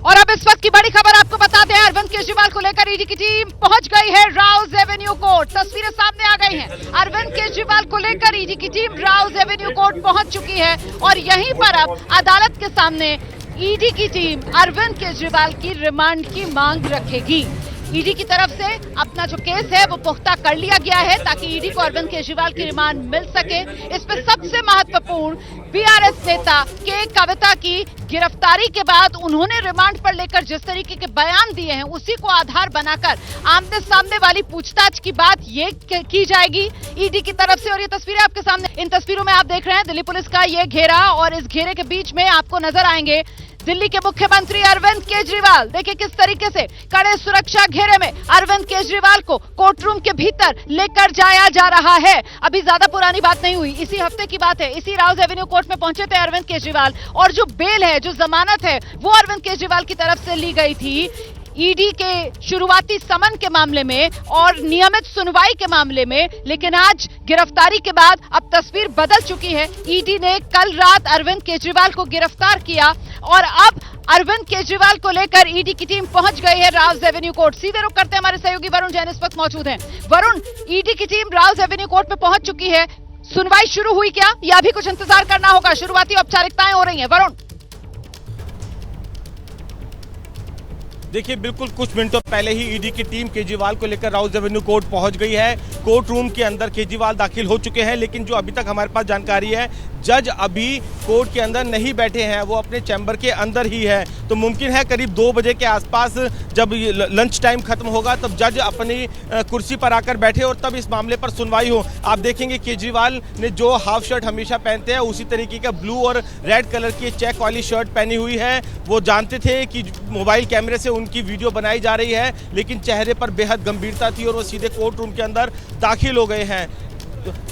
और अब इस वक्त की बड़ी खबर आपको बता दें, अरविंद केजरीवाल को लेकर ईडी की टीम पहुंच गई है राउज एवेन्यू कोर्ट। तस्वीरें सामने आ गई हैं। अरविंद केजरीवाल को लेकर ईडी की टीम राउज एवेन्यू कोर्ट पहुंच चुकी है और यहीं पर अब अदालत के सामने ईडी की टीम अरविंद केजरीवाल की रिमांड की मांग रखेगी। ईडी की तरफ से अपना जो केस है वो पुख्ता कर लिया गया है ताकि ईडी को अरविंद केजरीवाल की रिमांड मिल सके। इसमें सबसे महत्वपूर्ण बीआरएस नेता के कविता की गिरफ्तारी के बाद उन्होंने रिमांड पर लेकर जिस तरीके के बयान दिए हैं उसी को आधार बनाकर आमने सामने वाली पूछताछ की बात ये की जाएगी ईडी की तरफ से। और ये तस्वीरें आपके सामने, इन तस्वीरों में आप देख रहे हैं दिल्ली पुलिस का ये घेरा और इस घेरे के बीच में आपको नजर आएंगे दिल्ली के मुख्यमंत्री अरविंद केजरीवाल। देखिए किस तरीके से कड़े सुरक्षा घेरे में अरविंद केजरीवाल को कोर्ट रूम के भीतर लेकर जाया जा रहा है। अभी ज्यादा पुरानी बात नहीं हुई, इसी हफ्ते की बात है। इसी राउज एवेन्यू कोर्ट में पहुंचे थे अरविंद केजरीवाल और जो बेल है, जो जमानत है, वो अरविंद केजरीवाल की तरफ से ली गई थी ईडी के शुरुआती समन के मामले में और नियमित सुनवाई के मामले में। लेकिन आज गिरफ्तारी के बाद अब तस्वीर बदल चुकी है। ईडी ने कल रात अरविंद केजरीवाल को गिरफ्तार किया और अब अरविंद केजरीवाल को लेकर ईडी की टीम पहुंच गई है राउज एवेन्यू कोर्ट। सीधे रुख करते हैं, हमारे सहयोगी वरुण जैन इस वक्त मौजूद हैं। वरुण, ईडी की टीम राउज एवेन्यू कोर्ट में पहुंच चुकी है। सुनवाई शुरू हुई क्या या अभी कुछ इंतजार करना होगा? शुरुआती औपचारिकताएं हो रही हैं। वरुण, देखिए, बिल्कुल कुछ मिनटों पहले ही ईडी की टीम केजरीवाल को लेकर राउज एवेन्यू कोर्ट पहुंच गई है। कोर्ट रूम के अंदर केजरीवाल दाखिल हो चुके हैं, लेकिन जो अभी तक हमारे पास जानकारी है, जज अभी कोर्ट के अंदर नहीं बैठे हैं, वो अपने चैम्बर के अंदर ही है। तो मुमकिन है करीब 2 बजे के आसपास जब लंच टाइम खत्म होगा तब जज अपनी कुर्सी पर आकर बैठे और तब इस मामले पर सुनवाई हो। आप देखेंगे केजरीवाल ने जो हाफ शर्ट हमेशा पहनते हैं उसी तरीके का ब्लू और रेड कलर की चेक वाली शर्ट पहनी हुई है। वो जानते थे कि मोबाइल कैमरे से उनकी वीडियो बनाई जा रही है, लेकिन चेहरे पर बेहद गंभीरता थी और वो सीधे कोर्ट रूम के अंदर दाखिल हो गए हैं।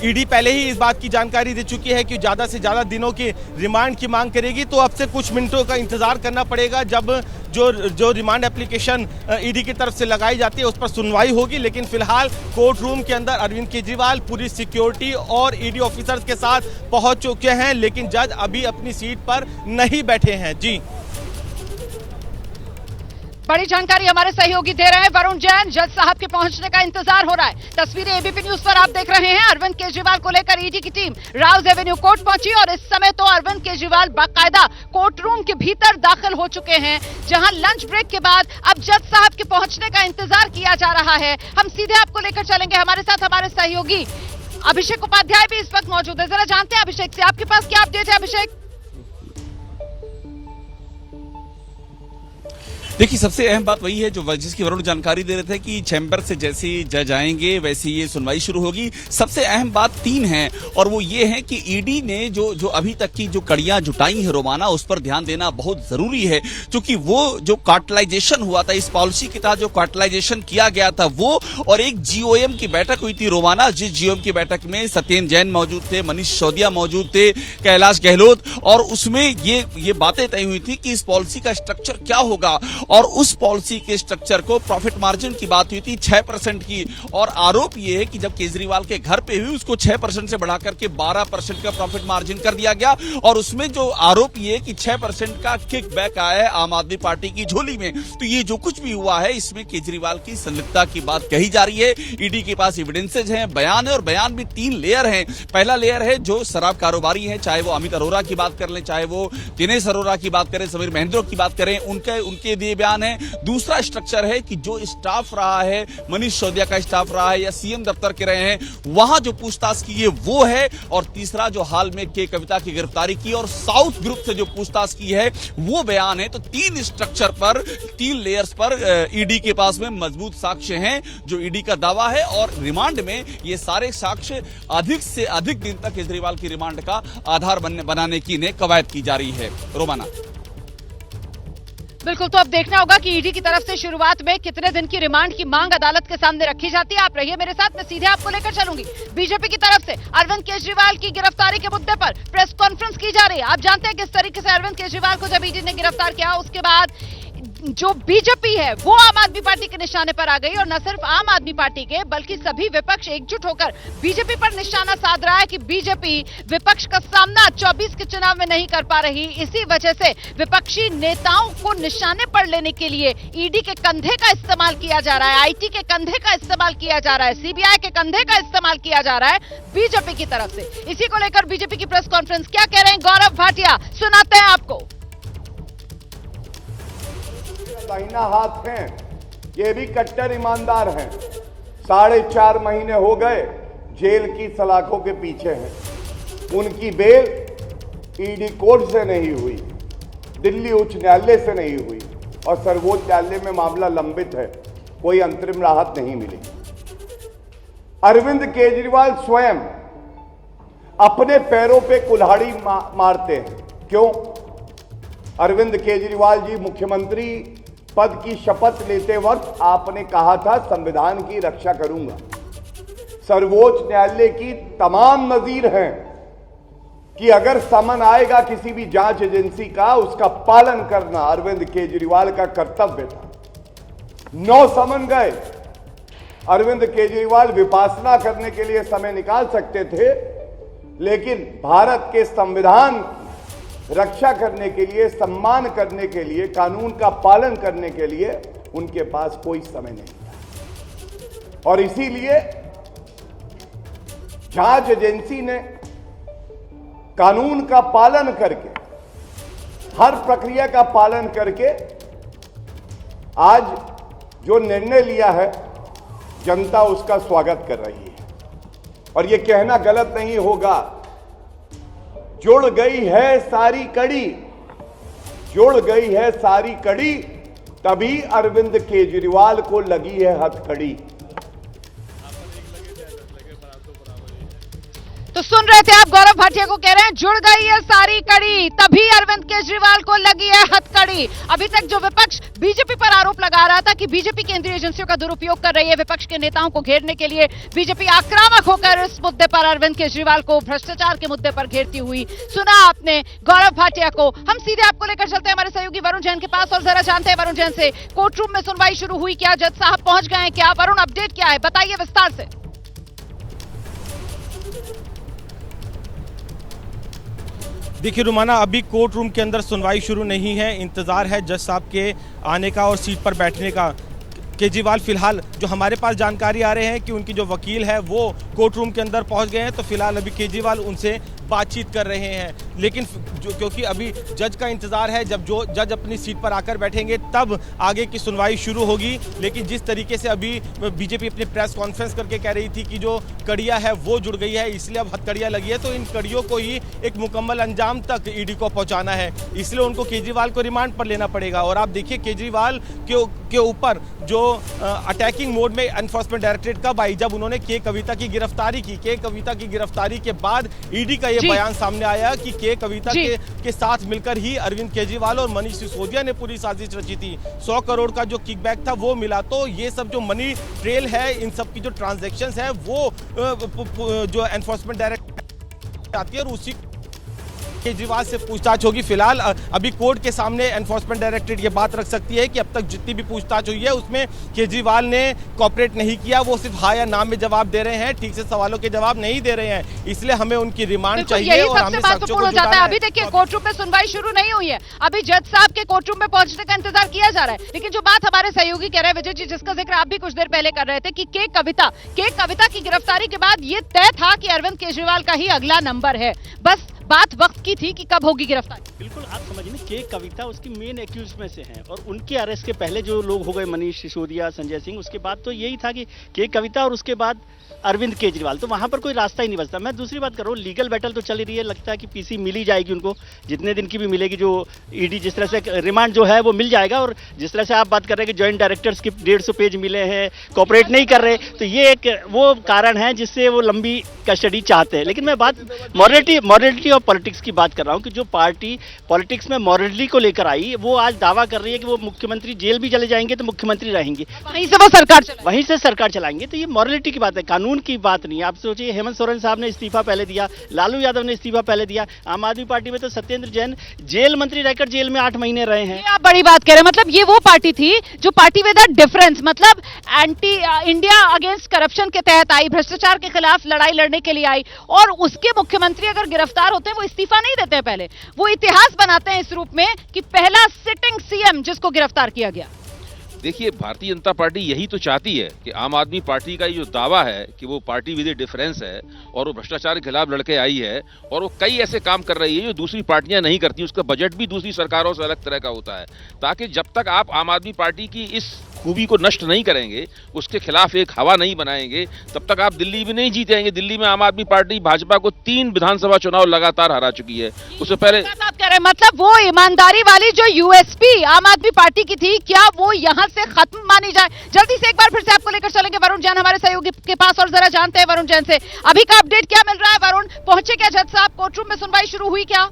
ईडी पहले ही इस बात की जानकारी दे चुकी है कि ज्यादा से ज्यादा दिनों की रिमांड की मांग करेगी। तो अब से कुछ मिनटों का इंतजार करना पड़ेगा जब जो रिमांड एप्लीकेशन ईडी की तरफ से लगाई जाती है उस पर सुनवाई होगी। लेकिन फिलहाल कोर्ट रूम के अंदर अरविंद केजरीवाल पूरी सिक्योरिटी और ईडी ऑफिसर्स के साथ पहुंच चुके हैं, लेकिन जज अभी अपनी सीट पर नहीं बैठे हैं। जी, बड़ी जानकारी हमारे सहयोगी दे रहे हैं वरुण जैन। जज साहब के पहुंचने का इंतजार हो रहा है। तस्वीरें एबीपी न्यूज पर आप देख रहे हैं। अरविंद केजरीवाल को लेकर ईडी की टीम राउज एवेन्यू कोर्ट पहुंची और इस समय तो अरविंद केजरीवाल बाकायदा कोर्ट रूम के भीतर दाखिल हो चुके हैं, जहां लंच ब्रेक के बाद अब जज साहब के पहुंचने का इंतजार किया जा रहा है। हम सीधे आपको लेकर चलेंगे, हमारे साथ हमारे सहयोगी अभिषेक उपाध्याय भी इस वक्त मौजूद है। जरा जानते हैं अभिषेक से, आपके पास क्या अपडेट है अभिषेक? देखिए, सबसे अहम बात वही है जो जिसकी वरुण जानकारी दे रहे थे कि चैम्बर से जैसे जज आएंगे वैसे ये सुनवाई शुरू होगी। सबसे अहम बात 3 है और वो ये है कि ईडी ने जो अभी तक की जो कड़ियां जुटाई है रोमाना, उस पर ध्यान देना बहुत जरूरी है, क्योंकि वो जो कार्टलाइजेशन हुआ था, इस पॉलिसी के तहत जो कार्टलाइजेशन किया गया था वो, और एक जीओएम की बैठक हुई थी रोमाना, जिस जीओएम की बैठक में सत्येंद्र जैन मौजूद थे, मनीष सिसोदिया मौजूद थे, कैलाश गहलोत, और उसमें ये बातें तय हुई थी कि इस पॉलिसी का स्ट्रक्चर क्या होगा। और उस पॉलिसी के स्ट्रक्चर को प्रॉफिट मार्जिन की बात हुई थी 6% की, और आरोप ये है कि जब केजरीवाल के घर पे हुई उसको 6% से बढ़ाकर के 12% का प्रॉफिट मार्जिन कर दिया गया। और उसमें जो आरोप ये है कि 6% का किकबैक आया है आम आदमी पार्टी की झोली में। तो ये जो कुछ भी हुआ है इसमें केजरीवाल की संलिप्तता की बात कही जा रही है। ईडी के पास एविडेंसेज हैं, बयान है, और बयान भी 3 लेयर हैं। पहला लेयर है जो शराब कारोबारी है, चाहे वो अमित अरोरा की बात कर लें, चाहे वो दिनेश अरोरा की बात करें, समीर महेंद्र की बात करें, उनके दिए बयान है। दूसरा स्ट्रक्चर है कि जो स्टाफ रहा है, मनीष सिसोदिया का स्टाफ रहा है या सीएम दफ्तर के रहे हैं, वहां जो पूछताछ की है वो है। और तीसरा जो हाल में के कविता की गिरफ्तारी की और साउथ ग्रुप से जो पूछताछ की है वो बयान है। तो 3 स्ट्रक्चर पर, 3 लेयर्स पर ईडी के पास में मजबूत साक्ष्य हैं जो ईडी का दावा है। और रिमांड में ये सारे साक्ष्य अधिक से अधिक दिन तक केजरीवाल की रिमांड का आधार बनाने की इन्हें कवायद की जा रही है। रोमाना, बिल्कुल, तो अब देखना होगा कि ईडी की तरफ से शुरुआत में कितने दिन की रिमांड की मांग अदालत के सामने रखी जाती है। आप रहिए मेरे साथ, मैं सीधे आपको लेकर चलूंगी। बीजेपी की तरफ से अरविंद केजरीवाल की गिरफ्तारी के मुद्दे पर प्रेस कॉन्फ्रेंस की जा रही है। आप जानते हैं किस तरीके से अरविंद केजरीवाल को जब ईडी ने गिरफ्तार किया उसके बाद जो बीजेपी है वो आम आदमी पार्टी के निशाने पर आ गई और न सिर्फ आम आदमी पार्टी के बल्कि सभी विपक्ष एकजुट होकर बीजेपी पर निशाना साध रहा है कि बीजेपी विपक्ष का सामना 24 के चुनाव में नहीं कर पा रही। इसी वजह से विपक्षी नेताओं को निशाने पर लेने के लिए ईडी के कंधे का इस्तेमाल किया जा रहा है, आईटी के कंधे का इस्तेमाल किया जा रहा है, सीबीआई के कंधे का इस्तेमाल किया जा रहा है बीजेपी की तरफ से। इसी को लेकर बीजेपी की प्रेस कॉन्फ्रेंस क्या कह रहे हैं गौरव भाटिया, सुनाते हैं आपको। दाहिना हाथ हैं, ये भी कट्टर ईमानदार हैं। 4.5 महीने हो गए जेल की सलाखों के पीछे हैं। उनकी बेल ईडी कोर्ट से नहीं हुई, दिल्ली उच्च न्यायालय से नहीं हुई और सर्वोच्च न्यायालय में मामला लंबित है, कोई अंतरिम राहत नहीं मिली। अरविंद केजरीवाल स्वयं अपने पैरों पे कुल्हाड़ी मारते हैं। क्यों? अरविंद केजरीवाल जी मुख्यमंत्री पद की शपथ लेते वक्त आपने कहा था संविधान की रक्षा करूंगा। सर्वोच्च न्यायालय की तमाम नजीर हैं कि अगर समन आएगा किसी भी जांच एजेंसी का, उसका पालन करना अरविंद केजरीवाल का कर्तव्य था। 9 समन गए। अरविंद केजरीवाल विपासना करने के लिए समय निकाल सकते थे, लेकिन भारत के संविधान रक्षा करने के लिए, सम्मान करने के लिए, कानून का पालन करने के लिए उनके पास कोई समय नहीं था। और इसीलिए जांच एजेंसी ने कानून का पालन करके, हर प्रक्रिया का पालन करके आज जो निर्णय लिया है, जनता उसका स्वागत कर रही है। और यह कहना गलत नहीं होगा, जुड़ गई है सारी कड़ी, जुड़ गई है सारी कड़ी, तभी अरविंद केजरीवाल को लगी है हथकड़ी। तो सुन रहे थे आप, गौरव भाटिया को कह रहे हैं जुड़ गई है सारी कड़ी, तभी अरविंद केजरीवाल को लगी है हथकड़ी। अभी तक जो विपक्ष बीजेपी पर आरोप लगा रहा था कि बीजेपी केंद्रीय एजेंसियों का दुरुपयोग कर रही है विपक्ष के नेताओं को घेरने के लिए, बीजेपी आक्रामक होकर इस मुद्दे पर अरविंद केजरीवाल को भ्रष्टाचार के मुद्दे पर घेरती हुई सुना आपने गौरव भाटिया को। हम सीधे आपको लेकर चलते हैं हमारे सहयोगी वरुण जैन के पास और जरा जानते हैं वरुण जैन से, कोर्ट रूम में सुनवाई शुरू हुई क्या, जज साहब पहुंच गए हैं क्या? वरुण, अपडेट क्या है, बताइए विस्तार से। देखिए रुमाना, अभी कोर्ट रूम के अंदर सुनवाई शुरू नहीं है, इंतजार है जज साहब के आने का और सीट पर बैठने का। केजरीवाल फिलहाल जो हमारे पास जानकारी आ रहे हैं कि उनकी जो वकील है वो कोर्ट रूम के अंदर पहुंच गए हैं, तो फिलहाल अभी केजरीवाल उनसे बातचीत कर रहे हैं। लेकिन क्योंकि अभी जज का इंतजार है, जब जो जज अपनी सीट पर आकर बैठेंगे तब आगे की सुनवाई शुरू होगी। लेकिन जिस तरीके से अभी बीजेपी अपनी प्रेस कॉन्फ्रेंस करके कह रही थी कि जो कड़ियाँ है वो जुड़ गई है, इसलिए अब हथकड़ियाँ लगी है, तो इन कड़ियों को ही एक मुकम्मल अंजाम तक ईडी को पहुँचाना है, इसलिए उनको केजरीवाल को रिमांड पर लेना पड़ेगा। और आप देखिए केजरीवाल के ऊपर जो अटैकिंग मोड में एनफोर्समेंट डायरेक्टरेट कब आई, जब उन्होंने के कविता की गिरफ्तारी की। के कविता की गिरफ्तारी के बाद ईडी का ये बयान सामने आया कि के कविता के साथ मिलकर ही अरविंद केजरीवाल और मनीष सिसोदिया ने पूरी साजिश रची थी। 100 करोड़ का जो किकबैक था वो मिला। तो ये सब जो मनी ट्रेल है, इन सब की जो ट्रांजैक्शंस है वो जो एनफोर्समेंट डायरेक्टर आती है और उसी केजरीवाल से पूछताछ होगी। फिलहाल अभी कोर्ट के सामने एनफोर्समेंट डायरेक्टरेट ये बात रख सकती है कि अब तक जितनी भी पूछताछ हुई है उसमें केजरीवाल ने कोऑपरेट नहीं किया, वो सिर्फ हाँ या ना में जवाब दे रहे हैं, ठीक से सवालों के जवाब नहीं दे रहे हैं, इसलिए हमें उनकी रिमांड चाहिए और हमें साक्ष्यों को जुटाना है। अभी देखिए कोर्ट रूम में सुनवाई शुरू नहीं हुई है, अभी जज साहब के कोर्ट रूम में पहुंचने का इंतजार किया जा रहा है। लेकिन जो बात हमारे सहयोगी कह रहे हैं विजय जी, जिसका जिक्र आप भी कुछ देर पहले कर रहे थे कि के कविता की गिरफ्तारी के बाद ये तय था कि अरविंद केजरीवाल का ही अगला नंबर है, बस बात वक्त की थी कि कब होगी गिरफ्तारी। बिल्कुल, आप समझिए के कविता उसकी मेन एक्यूज में से हैं और उनके अरेस्ट के पहले जो लोग हो गए मनीष सिसोदिया, संजय सिंह, उसके बाद तो यही था कि के कविता और उसके बाद अरविंद केजरीवाल, तो वहां पर कोई रास्ता ही नहीं बचता। मैं दूसरी बात कर रहा हूँ, लीगल बैटल तो चल रही है, लगता है कि पीसी मिल ही जाएगी उनको, जितने दिन की भी मिलेगी, जो ईडी जिस तरह से रिमांड जो है वो मिल जाएगा। और जिस तरह से आप बात कर रहे हैं कि जॉइंट डायरेक्टर्स के 150 पेज मिले हैं, कोऑपरेट नहीं कर रहे, तो ये एक वो कारण है जिससे वो लंबी कस्टडी चाहते हैं। लेकिन मैं बात मॉडलिटी ऑफ पॉलिटिक्स की बात कर रहा हूं कि जो पार्टी पॉलिटिक्स में मॉरलिटी को लेकर आई, वो आज दावा कर रही है कि वो मुख्यमंत्री जेल भी चले जाएंगे तो मुख्यमंत्री रहेंगे, वहीं से वो सरकार चलाएगी। वहीं से सरकार चलाएंगे। तो ये मॉरलिटी की बात है, कानून की बात नहीं है। आप सोचिए, हेमंत सोरेन साहब ने इस्तीफा पहले दिया, लालू यादव ने इस्तीफा पहले दिया, आम आदमी पार्टी में तो सत्येंद्र जैन जेल मंत्री रहकर जेल में 8 महीने रहे हैं। ये आप बड़ी बात कह रहे हैं। मतलब ये वो पार्टी थी जो पार्टी विद अ डिफरेंस, मतलब एंटी इंडिया अगेंस्ट करप्शन के तहत आई, भ्रष्टाचार के खिलाफ लड़ाई लड़ने के लिए आई, और उसके मुख्यमंत्री अगर गिरफ्तार होते हैं वो इस्तीफा नहीं देते हैं, पहले वो इतिहास बनाते हैं इस रूप में कि पहला सिटिंग सीएम जिसको गिरफ्तार किया गया। देखिए, भारतीय जनता पार्टी यही तो चाहती है कि आम आदमी पार्टी का ये जो दावा है कि वो पार्टी विद डिफरेंस है और वो भ्रष्टाचार के खिलाफ लड़के आई है और वो कई ऐसे काम कर रही है जो दूसरी पार्टियां नहीं करती, उसका बजट भी दूसरी सरकारों से अलग तरह का होता है, ताकि जब तक आप आम आदमी पार्टी की इस खूबी को नष्ट नहीं करेंगे, उसके खिलाफ एक हवा नहीं बनाएंगे, तब तक आप दिल्ली में नहीं जीतेंगे। दिल्ली में आम आदमी पार्टी भाजपा को 3 विधानसभा चुनाव लगातार हरा चुकी है। उससे पहले आप कह रहे हैं, मतलब वो ईमानदारी वाली जो यूएसपी आम आदमी पार्टी की थी, क्या वो यहां से खत्म मानी जाए? जल्दी से एक बार फिर से आपको लेकर चलेंगे वरुण जैन हमारे सहयोगी के पास, और जरा जानते हैं वरुण जैन से अभी का अपडेट क्या मिल रहा है। वरुण, पहुंचे क्या जज साहब? कोर्ट रूम में सुनवाई शुरू हुई क्या?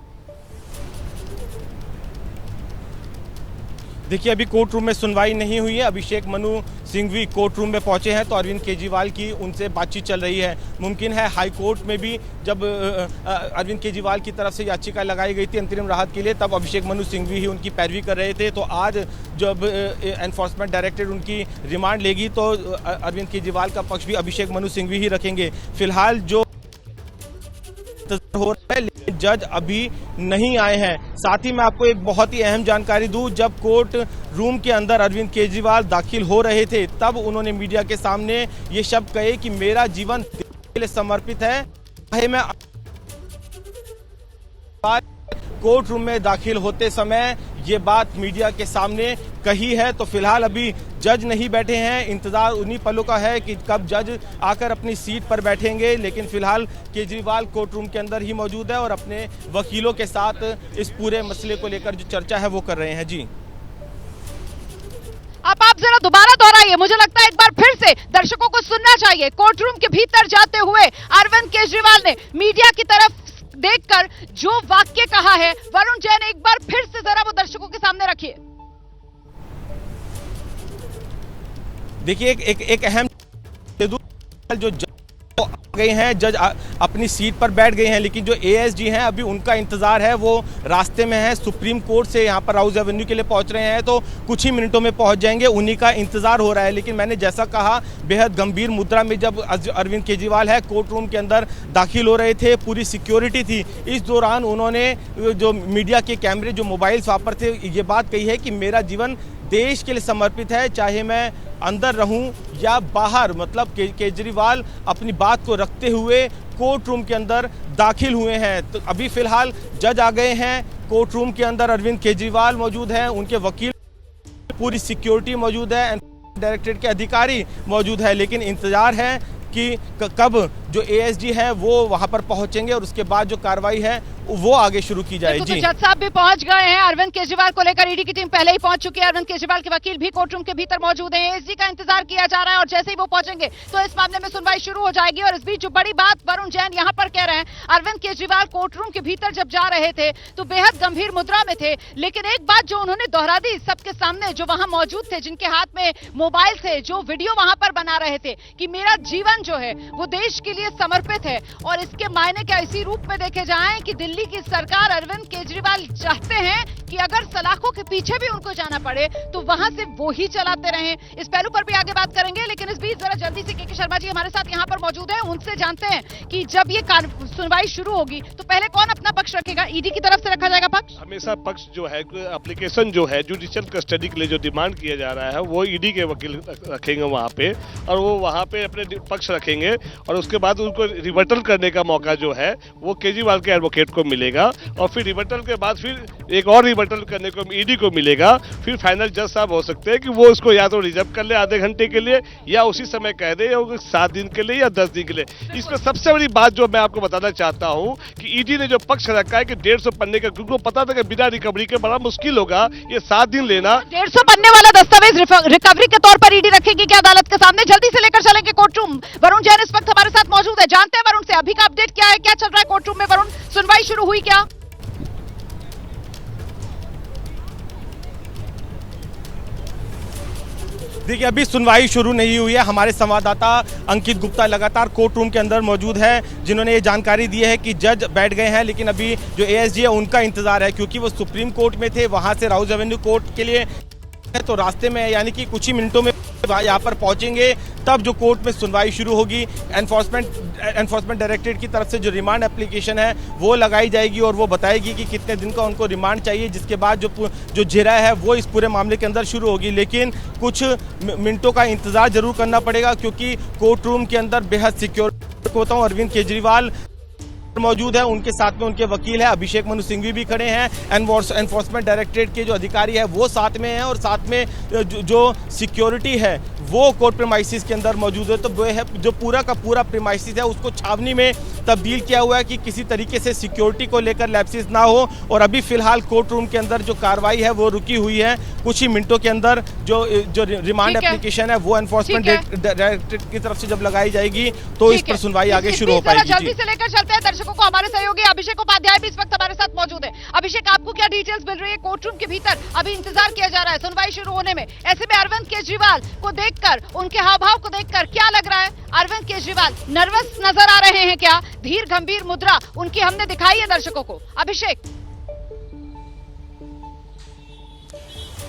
देखिए, अभी कोर्ट रूम में सुनवाई नहीं हुई है। अभिषेक मनु सिंघवी कोर्ट रूम में पहुंचे हैं तो अरविंद केजरीवाल की उनसे बातचीत चल रही है। मुमकिन है हाई कोर्ट में भी जब अरविंद केजरीवाल की तरफ से याचिका लगाई गई थी अंतरिम राहत के लिए, तब अभिषेक मनु सिंघवी ही उनकी पैरवी कर रहे थे। तो आज जब एनफोर्समेंट डायरेक्टरेट उनकी रिमांड लेगी तो अरविंद केजरीवाल का पक्ष भी अभिषेक मनु सिंघवी ही रखेंगे। फिलहाल जो हो रहा है, लेकिन जज अभी नहीं आए हैं। साथ ही मैं आपको एक बहुत ही अहम जानकारी दूं, जब कोर्ट रूम के अंदर अरविंद केजरीवाल दाखिल हो रहे थे तब उन्होंने मीडिया के सामने ये शब्द कहे कि मेरा जीवन देश के लिए समर्पित है, चाहे मैं। कोर्ट रूम में दाखिल होते समय ये बात मीडिया के सामने कही है। तो फिलहाल अभी जज नहीं बैठे हैं, इंतजार उन्हीं पलों का है कि कब जज आकर अपनी सीट पर बैठेंगे। लेकिन फिलहाल केजरीवाल कोर्ट रूम के अंदर ही मौजूद है और अपने वकीलों के साथ इस पूरे मसले को लेकर जो चर्चा है वो कर रहे हैं। जी, अब आप जरा दोबारा दोहराइए, मुझे लगता है एक बार फिर से दर्शकों को सुनना चाहिए। कोर्ट रूम के भीतर जाते हुए अरविंद केजरीवाल ने मीडिया की तरफ देखकर जो वाक्य कहा है, वरुण जैन एक बार फिर से जरा वो दर्शकों के सामने रखिए। देखिए, एक अहम जो जज आ गए हैं, जज अपनी सीट पर बैठ गए हैं, लेकिन जो एएसजी हैं अभी उनका इंतजार है, वो रास्ते में है। सुप्रीम कोर्ट से यहाँ पर राउज एवेन्यू के लिए पहुंच रहे हैं, तो कुछ ही मिनटों में पहुंच जाएंगे, उन्हीं का इंतजार हो रहा है। लेकिन मैंने जैसा कहा, बेहद गंभीर मुद्रा में जब अरविंद केजरीवाल है कोर्ट रूम के अंदर दाखिल हो रहे थे, पूरी सिक्योरिटी थी। इस दौरान उन्होंने जो मीडिया के कैमरे, जो मोबाइल्स वहाँ पर थे, ये बात कही है कि मेरा जीवन देश के लिए समर्पित है, चाहे मैं अंदर रहूं या बाहर। मतलब केजरीवाल अपनी बात को रखते हुए कोर्ट रूम के अंदर दाखिल हुए हैं। तो अभी फिलहाल जज आ गए हैं कोर्ट रूम के अंदर, अरविंद केजरीवाल मौजूद हैं, उनके वकील, पूरी सिक्योरिटी मौजूद है, डायरेक्टरेट के अधिकारी मौजूद है। लेकिन इंतजार है कि कब जो एएसजी है वो वहां पर पहुंचेंगे और उसके बाद जो कार्रवाई है वो आगे शुरू की जाए। जी, तो जज साहब भी पहुंच गए हैं। अरविंद केजरीवाल को लेकर ईडी की टीम पहले ही पहुंच चुकी है। अरविंद केजरीवाल के वकील भी कोर्ट रूम के भीतर मौजूद हैं। एएसजी का इंतजार किया जा रहा है और जैसे ही वो पहुंचेंगे तो इस मामले में सुनवाई शुरू हो जाएगी। और इस बीच जो बड़ी बात वरुण जैन यहां पर कह रहे हैं, अरविंद केजरीवाल कोर्ट रूम के भीतर जब जा रहे थे तो बेहद गंभीर मुद्रा में थे, लेकिन एक बात जो उन्होंने दोहरा दी सबके सामने, जो वहां मौजूद थे, जिनके हाथ में मोबाइल थे, जो वीडियो वहां पर बना रहे थे, कि मेरा जीवन जो है वो देश के लिए समर्पित है। और इसके मायने क्या इसी रूप में देखे जाएं कि दिल्ली की सरकार, अरविंद केजरीवाल चाहते हैं कि अगर सलाखों के पीछे भी उनको जाना पड़े तो वहां से वो ही चलाते रहें। इस पहलू पर भी आगे बात करेंगे, लेकिन इस बीच जरा जल्दी से के शर्मा जी हमारे साथ यहां पर मौजूद हैं, उनसे जानते हैं कि जब ये सुनवाई शुरू होगी तो पहले कौन अपना पक्ष रखेगा? ईडी की तरफ से रखा जाएगा पक्ष? हमेशा पक्ष जो है, एप्लीकेशन जो है जुडिशियल कस्टडी के लिए जो डिमांड किया जा रहा है वो ईडी के वकील रखेंगे वहाँ पे, और वो वहाँ पे अपने पक्ष रखेंगे और उसके बाद उनको रिवर्टल करने का मौका जो है वो केजरीवाल के एडवोकेट को मिलेगा, और फिर रिवर्टल के बाद फिर एक और रिवर्टल करने को ईडी को मिलेगा। फिर फाइनल जज साहब हो सकते हैं कि वो उसको या तो रिजर्व कर ले आधे घंटे के लिए, या उसी समय कह दे, या 7 दिन के लिए या 10 दिन के लिए। इसमें सबसे बड़ी बात जो मैं आपको बताना चाहता हूं कि ईडी ने जो पक्ष रखा है कि 150 पन्ने का, क्योंकि पता था कि बिना रिकवरी के बड़ा मुश्किल होगा ये 7 दिन लेना। 150 पन्ने वाला दस्तावेज रिकवरी के तौर पर ईडी रखेगी क्या अदालत के सामने? जल्दी से लेकर चलेंगे कोर्ट रूम। वरुण जैन इस वक्त हमारे साथ मौजूद है, जानते हैं वरुण से अभी का अपडेट क्या है, क्या चल रहा है कोर्ट रूम में। वरुण, सुनवाई शुरू हुई क्या? देखिए, अभी सुनवाई शुरू नहीं हुई है। हमारे संवाददाता अंकित गुप्ता लगातार कोर्ट रूम के अंदर मौजूद है, जिन्होंने ये जानकारी दी है कि जज बैठ गए हैं, लेकिन अभी जो एएसजी है उनका इंतजार है, क्योंकि वो सुप्रीम कोर्ट में थे, वहां से राउज एवेन्यू कोर्ट के लिए तो रास्ते में, यानी कि कुछ ही मिनटों में यहाँ पर पहुंचेंगे, तब जो कोर्ट में सुनवाई शुरू होगी। एनफोर्समेंट डायरेक्टरेट की तरफ से जो रिमांड एप्लीकेशन है वो लगाई जाएगी और वो बताएगी कि कितने दिन का उनको रिमांड चाहिए, जिसके बाद जो जिरा है वो इस पूरे मामले के अंदर शुरू होगी। लेकिन कुछ मिनटों का इंतजार जरूर करना पड़ेगा, क्योंकि कोर्ट रूम के अंदर बेहद सिक्योर होता हूँ। अरविंद केजरीवाल मौजूद है, उनके साथ में उनके वकील है अभिषेक मनु सिंघवी भी खड़े हैं। एनफोर्समेंट डायरेक्टरेट के जो अधिकारी है वो साथ में हैं, और साथ में जो सिक्योरिटी है वो कोर्ट प्रीमाइसिस के अंदर मौजूद है। तो वो है जो पूरा का पूरा प्रीमाइसिस है उसको छावनी में तब्दील किया हुआ है कि किसी तरीके से सिक्योरिटी को लेकर लैप्सेस ना हो। और अभी फिलहाल कोर्ट रूम के अंदर जो कार्रवाई है वो रुकी हुई है। कुछ ही मिनटों के अंदर जो रिमांड एप्लीकेशन है वो एनफोर्समेंट डायरेक्टरेट की तरफ से जब लगाई जाएगी तो इस पर सुनवाई आगे शुरू हो पाएगी। जल्दी से लेकर चलते हैं दर्शकों को। हमारे सहयोगी अभिषेक उपाध्याय भी इस वक्त हमारे साथ मौजूद है। अभिषेक, आपको क्या डिटेल्स मिल रही है? कोर्ट रूम के भीतर अभी इंतजार किया जा रहा है सुनवाई शुरू होने में। ऐसे में अरविंद केजरीवाल को देखकर, उनके हाव भाव को देखकर क्या लग रहा है? अरविंद केजरीवाल नर्वस नजर आ रहे हैं क्या? धीर गंभीर मुद्रा उनकी हमने दिखाई है दर्शकों को। अभिषेक,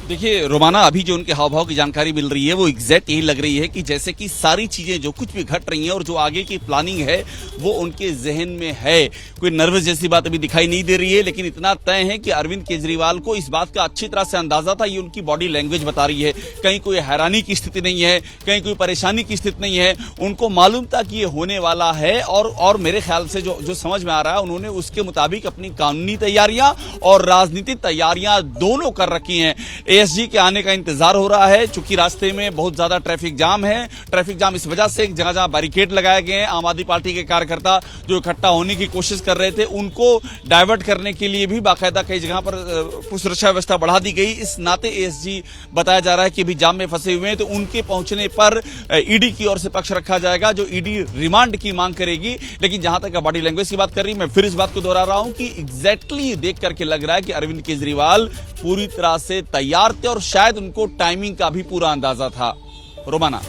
देखिए रोमाना, अभी जो उनके हाव भाव की जानकारी मिल रही है वो एग्जैक्ट यही लग रही है कि जैसे कि सारी चीजें जो कुछ भी घट रही हैं और जो आगे की प्लानिंग है वो उनके जहन में है। कोई नर्वस जैसी बात अभी दिखाई नहीं दे रही है, लेकिन इतना तय है कि अरविंद केजरीवाल को इस बात का अच्छी तरह से अंदाजा था, ये उनकी बॉडी लैंग्वेज बता रही है। कहीं कोई हैरानी की स्थिति नहीं है, कहीं कोई परेशानी की स्थिति नहीं है। उनको मालूम था कि ये होने वाला है, और मेरे ख्याल से जो समझ में आ रहा है, उन्होंने उसके मुताबिक अपनी कानूनी तैयारियां और राजनीतिक तैयारियां दोनों कर रखी हैं। एएसजी के आने का इंतजार हो रहा है, चूंकि रास्ते में बहुत ज्यादा ट्रैफिक जाम है। ट्रैफिक जाम इस वजह से जगह जगह बैरिकेड लगाए गए हैं। आम आदमी पार्टी के कार्यकर्ता जो इकट्ठा होने की कोशिश कर रहे थे उनको डाइवर्ट करने के लिए भी बाकायदा कई जगह पर सुरक्षा व्यवस्था बढ़ा दी गई। इस नाते एएसजी बताया जा रहा है कि अभी जाम में फंसे हुए हैं, तो उनके पहुंचने पर ईडी की ओर से पक्ष रखा जाएगा, जो ईडी रिमांड की मांग करेगी। लेकिन जहां तक बॉडी लैंग्वेज की बात कर रही, मैं फिर इस बात को दोहरा रहा हूं कि एग्जैक्टली देख करके लग रहा है कि अरविंद केजरीवाल पूरी तरह से तैयार थे और शायद उनको टाइमिंग का भी पूरा अंदाजा था। रोमाना,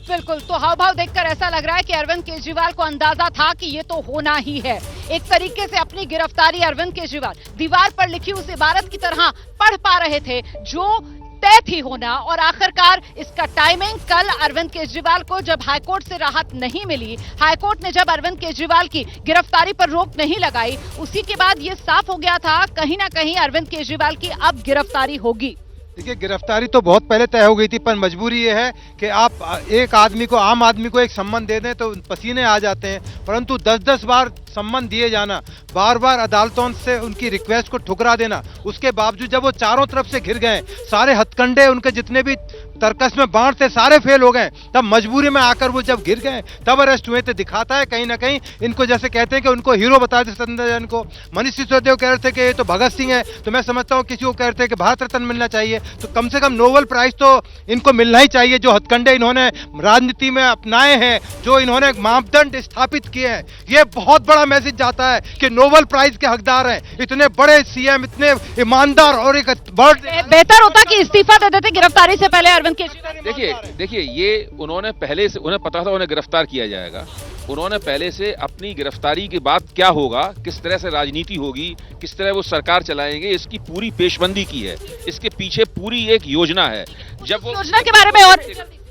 बिल्कुल, तो हाव भाव देखकर ऐसा लग रहा है कि अरविंद केजरीवाल को अंदाजा था कि ये तो होना ही है। एक तरीके से अपनी गिरफ्तारी अरविंद केजरीवाल दीवार पर लिखी उस इबारत की तरह पढ़ पा रहे थे जो तय थी होना। और आखिरकार इसका टाइमिंग, कल अरविंद केजरीवाल को जब हाईकोर्ट से राहत नहीं मिली, हाईकोर्ट ने जब अरविंद केजरीवाल की गिरफ्तारी पर रोक नहीं लगाई, उसी के बाद ये साफ हो गया था कहीं ना कहीं अरविंद केजरीवाल की अब गिरफ्तारी होगी। देखिए, गिरफ्तारी तो बहुत पहले तय हो गई थी, पर मजबूरी ये है कि आप एक आदमी को, आम आदमी को एक सम्मान दे दें तो पसीने आ जाते हैं, परंतु 10-10 बार सम्मान दिए जाना, बार बार अदालतों से उनकी रिक्वेस्ट को ठुकरा देना, उसके बावजूद जब वो चारों तरफ से घिर गए, सारे हथकंडे उनके जितने भी तर्कस में बाढ़ थे सारे फेल हो गए, तब मजबूरी में आकर वो जब घिर गए तब अरेस्ट हुए थे। दिखाता है कहीं ना कहीं इनको, जैसे कहते हैं कि उनको हीरो बता दे संजय जैन को। मनीष सिसोदिया कह रहे थे कि ये तो भगत सिंह है, तो मैं समझता हूँ किसी को कह रहे थे कि भारत रत्न मिलना चाहिए, तो कम से कम नोबेल प्राइज तो इनको मिलना ही चाहिए। जो हथकंडे इन्होंने राजनीति में अपनाए हैं, जो इन्होंने मापदंड स्थापित किए हैं, ये बहुत बड़ा मैसेज जाता है कि नोबेल प्राइज के हकदार हैं। इतने बड़े सीएम, इतने ईमानदार, और एक बेहतर होता कि इस्तीफा दे देते गिरफ्तारी से पहले अरविंद केजरीवाल। देखिए ये उन्होंने पहले से, उन्हें पता था उन्हें गिरफ्तार किया जाएगा। उन्होंने पहले से अपनी गिरफ्तारी के बाद क्या होगा, किस तरह से राजनीति होगी, किस तरह वो सरकार चलाएंगे, इसकी पूरी पेशबंदी की है। इसके पीछे पूरी एक योजना है। जब वो योजना के बारे में और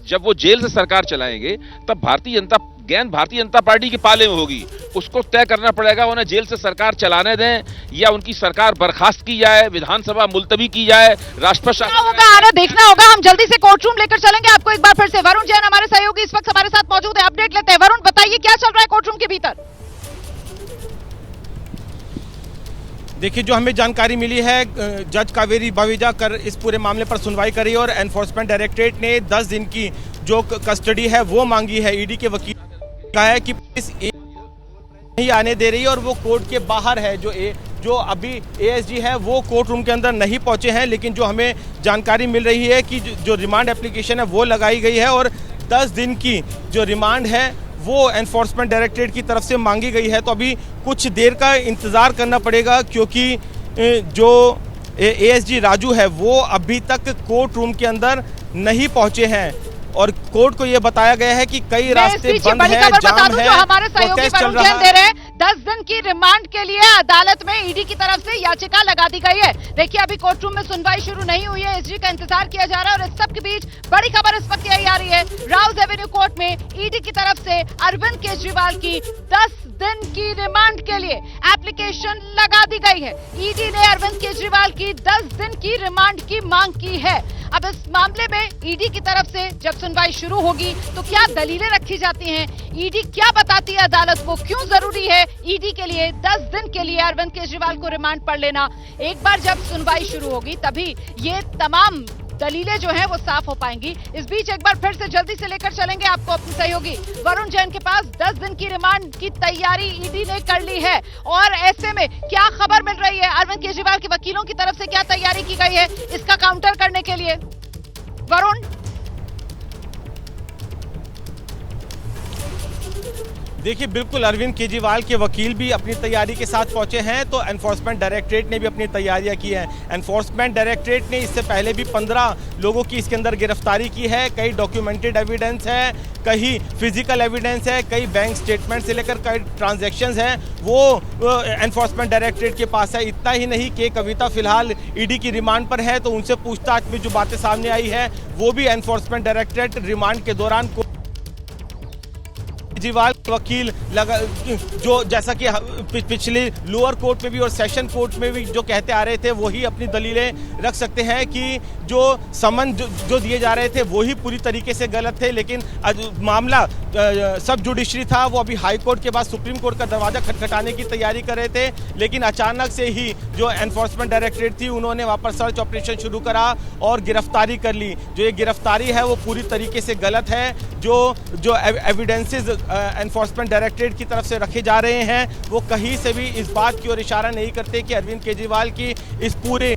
जब वो जेल से सरकार चलाएंगे तब भारतीय जनता पार्टी के पाले में होगी। उसको तय करना पड़ेगा उन्हें जेल से सरकार चलाने दें या उनकी सरकार बर्खास्त की जाए, विधानसभा मुलतवी की जाए, राष्ट्रपति होगा आना देखना होगा। हम जल्दी से कोर्ट रूम लेकर चलेंगे आपको एक बार फिर से। वरुण जैन हमारे सहयोगी इस वक्त हमारे साथ मौजूद है, अपडेट लेते हैं। वरुण, बताइए क्या चल रहा है कोर्ट रूम के भीतर? देखिए, जो हमें जानकारी मिली है, जज कावेरी बावेजा कर इस पूरे मामले पर सुनवाई करी और एनफोर्समेंट डायरेक्टरेट ने 10 दिन की जो कस्टडी है वो मांगी है। ईडी के वकील कहा है कि पुलिस नहीं आने दे रही है और वो कोर्ट के बाहर है। जो अभी एएसजी है वो कोर्ट रूम के अंदर नहीं पहुंचे हैं, लेकिन जो हमें जानकारी मिल रही है कि जो रिमांड एप्लीकेशन है वो लगाई गई है और 10 दिन की जो रिमांड है वो एनफोर्समेंट डायरेक्टरेट की तरफ से मांगी गई है। तो अभी कुछ देर का इंतज़ार करना पड़ेगा, क्योंकि जो एएसजी राजू है वो अभी तक कोर्ट रूम के अंदर नहीं पहुंचे हैं और कोर्ट को ये बताया गया है कि कई रास्ते बंद हैं, जाम है, जो हमारे सहयोगी चल वरुण रहा जैन दे रहे हैं। 10 दिन की रिमांड के लिए अदालत में ईडी की तरफ से याचिका लगा दी गई है। देखिए अभी कोर्ट रूम में सुनवाई शुरू नहीं हुई है, एसजी का इंतजार किया जा रहा है और इस सब के बीच बड़ी खबर इस वक्त यही आ रही है, राउज एवेन्यू कोर्ट में ईडी की तरफ से अरविंद केजरीवाल की 10 दिन की रिमांड के लिए एप्लीकेशन लगा दी गई है। ईडी ने अरविंद केजरीवाल की 10 दिन की रिमांड की मांग की है। अब इस मामले में ईडी की तरफ से जब सुनवाई शुरू होगी तो क्या दलीलें रखी जाती हैं, ईडी क्या बताती है अदालत को, क्यों जरूरी है ईडी के लिए 10 दिन के लिए अरविंद केजरीवाल को रिमांड पर लेना, एक बार जब सुनवाई शुरू होगी तभी ये तमाम दलीलें जो हैं वो साफ हो पाएंगी। इस बीच एक बार फिर से जल्दी से लेकर चलेंगे आपको अपने सहयोगी वरुण जैन के पास। 10 दिन की रिमांड की तैयारी ईडी ने कर ली है और ऐसे में क्या खबर मिल रही है, अरविंद केजरीवाल के वकीलों की तरफ से क्या तैयारी की गई है इसका काउंटर करने के लिए, वरुण? देखिए बिल्कुल अरविंद केजरीवाल के वकील भी अपनी तैयारी के साथ पहुंचे हैं, तो एनफोर्समेंट डायरेक्टरेट ने भी अपनी तैयारियां की हैं। एनफोर्समेंट डायरेक्टरेट ने इससे पहले भी 15 लोगों की इसके अंदर गिरफ्तारी की है। कई डॉक्यूमेंटेड एविडेंस है, कई फिजिकल एविडेंस है, कई बैंक स्टेटमेंट से लेकर कई ट्रांजैक्शंस हैं वो एनफोर्समेंट डायरेक्टरेट के पास है। इतना ही नहीं कि कविता फिलहाल ईडी की रिमांड पर है, तो उनसे पूछताछ में जो बातें सामने आई है वो भी एनफोर्समेंट डायरेक्टरेट रिमांड के दौरान केजरीवाल वकील लगा, जो जैसा कि पिछले लोअर कोर्ट में भी और सेशन कोर्ट में भी जो कहते आ रहे थे वही अपनी दलीलें रख सकते हैं कि जो समन जो दिए जा रहे थे वही पूरी तरीके से गलत थे। लेकिन मामला सब जुडिशरी था, वो अभी हाई कोर्ट के बाद सुप्रीम कोर्ट का दरवाजा खटखटाने की तैयारी कर रहे थे, लेकिन अचानक से ही जो एनफोर्समेंट डायरेक्टरेट थी उन्होंने वहाँ पर सर्च ऑपरेशन शुरू करा और गिरफ्तारी कर ली। जो ये गिरफ्तारी है वो पूरी तरीके से गलत है। जो एविडेंसेस एनफोर्समेंट डायरेक्टरेट की तरफ से रखे जा रहे हैं वो कहीं से भी इस बात की ओर इशारा नहीं करते कि अरविंद केजरीवाल की इस पूरे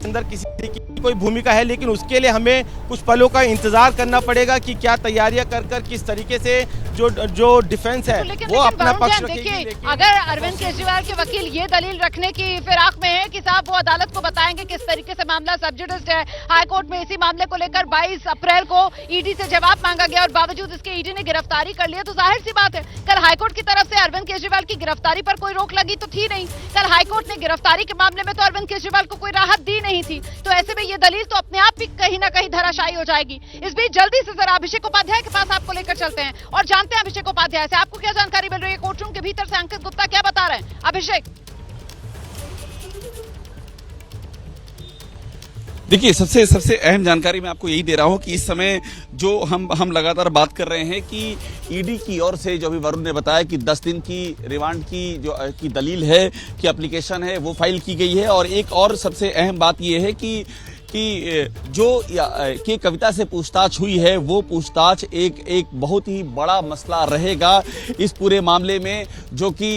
अंदर किसी की कोई भूमिका है। लेकिन उसके लिए हमें कुछ पलों का इंतजार करना पड़ेगा कि क्या तैयारियां कर किस तरीके से जो डिफेंस है वो अपना पक्ष रखेगी। अगर अरविंद केजरीवाल के वकील ये दलील रखने की फिराक में है कि साहब वो अदालत को बताएंगे किस तरीके से मामला सब जुडिस है, हाईकोर्ट में इसी मामले को लेकर 22 अप्रैल को ईडी से जवाब मांगा गया और बावजूद इसके ईडी ने गिरफ्तारी कर लिया, तो जाहिर सी बात है कल हाईकोर्ट की तरफ से अरविंद केजरीवाल की गिरफ्तारी पर कोई रोक लगी तो थी नहीं। कल हाईकोर्ट ने गिरफ्तारी के मामले में तो अरविंद केजरीवाल को कोई राहत दी नहीं थी, तो ऐसे में ये दलील तो अपने आप ही कहीं ना कहीं धराशायी हो जाएगी। इस बीच जल्दी से जरा अभिषेक उपाध्याय के पास आपको लेकर चलते हैं और जानते हैं अभिषेक उपाध्याय से आपको क्या जानकारी मिल रही है, कोर्ट रूम के भीतर से अंकित गुप्ता क्या बता रहे हैं। अभिषेक, देखिए सबसे अहम जानकारी मैं आपको यही दे रहा हूं कि इस समय जो हम लगातार बात कर रहे हैं कि ईडी की ओर से जो अभी वरुण ने बताया कि 10 दिन की रिमांड की दलील है कि एप्लीकेशन है वो फाइल की गई है। और एक और सबसे अहम बात यह है कि जो कविता से पूछताछ हुई है वो पूछताछ एक बहुत ही बड़ा मसला रहेगा इस पूरे मामले में, जो कि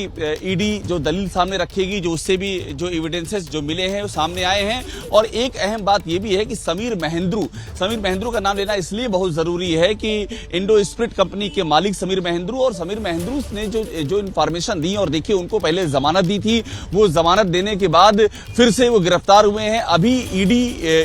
ईडी जो दलील सामने रखेगी, जो उससे भी जो एविडेंसेस जो मिले हैं वो सामने आए हैं। और एक अहम बात ये भी है कि समीर महेंद्रू का नाम लेना इसलिए बहुत जरूरी है कि इंडो स्प्रिट कंपनी के मालिक समीर महेंद्रू ने जो इन्फॉर्मेशन दी और देखिए उनको पहले जमानत दी थी, वो जमानत देने के बाद फिर से वो गिरफ्तार हुए हैं। अभी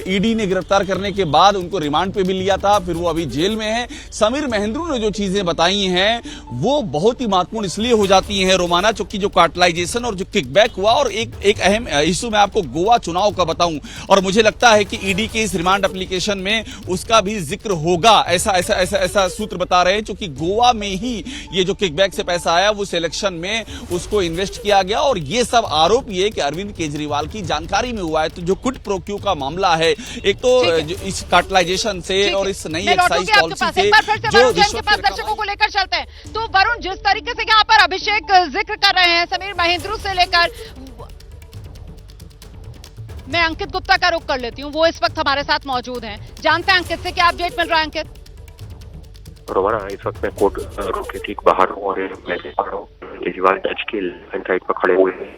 ईडी ने गिरफ्तार करने के बाद उनको रिमांड पे भी लिया था, फिर वो अभी जेल में है। समीर महेंद्रू ने जो चीजें बताई हैं वो बहुत ही महत्वपूर्ण इसलिए हो जाती हैं रोमाना, चूंकि जो कार्टलाइजेशन और जो किकबैक हुआ। और एक अहम इशू मैं आपको गोवा चुनाव का बताऊं, और मुझे लगता है कि ईडी के इस रिमांड एप्लीकेशन में उसका भी जिक्र होगा, ऐसा सूत्र बता रहे हैं, क्योंकि गोवा में ही ये जो किकबैक से पैसा आया वो सिलेक्शन में उसको इन्वेस्ट किया गया। और ये सब आरोप ये कि अरविंद केजरीवाल की जानकारी में हुआ है। तो जो क्विड प्रो क्यू का मामला है, एक तो इस कार्टलाइजेशन से और इस नई एक्साइज पॉलिसी से जो दर्शकों को लेकर चलते हैं। तो वरुण, जिस तरीके से यहाँ पर अभिषेक जिक्र कर रहे हैं समीर महेंद्रू से लेकर, मैं अंकित गुप्ता का रुख कर लेती हूँ, वो इस वक्त हमारे साथ मौजूद हैं। जानते हैं अंकित से क्या अपडेट मिल रहा है। अंकित, रोमाना, इस वक्त मैं कोर्ट रूम के ठीक बाहर हूँ और मैं देख पा रहा हूँ केजरीवाल जज के लेफ्ट साइड पर खड़े हुए हैं।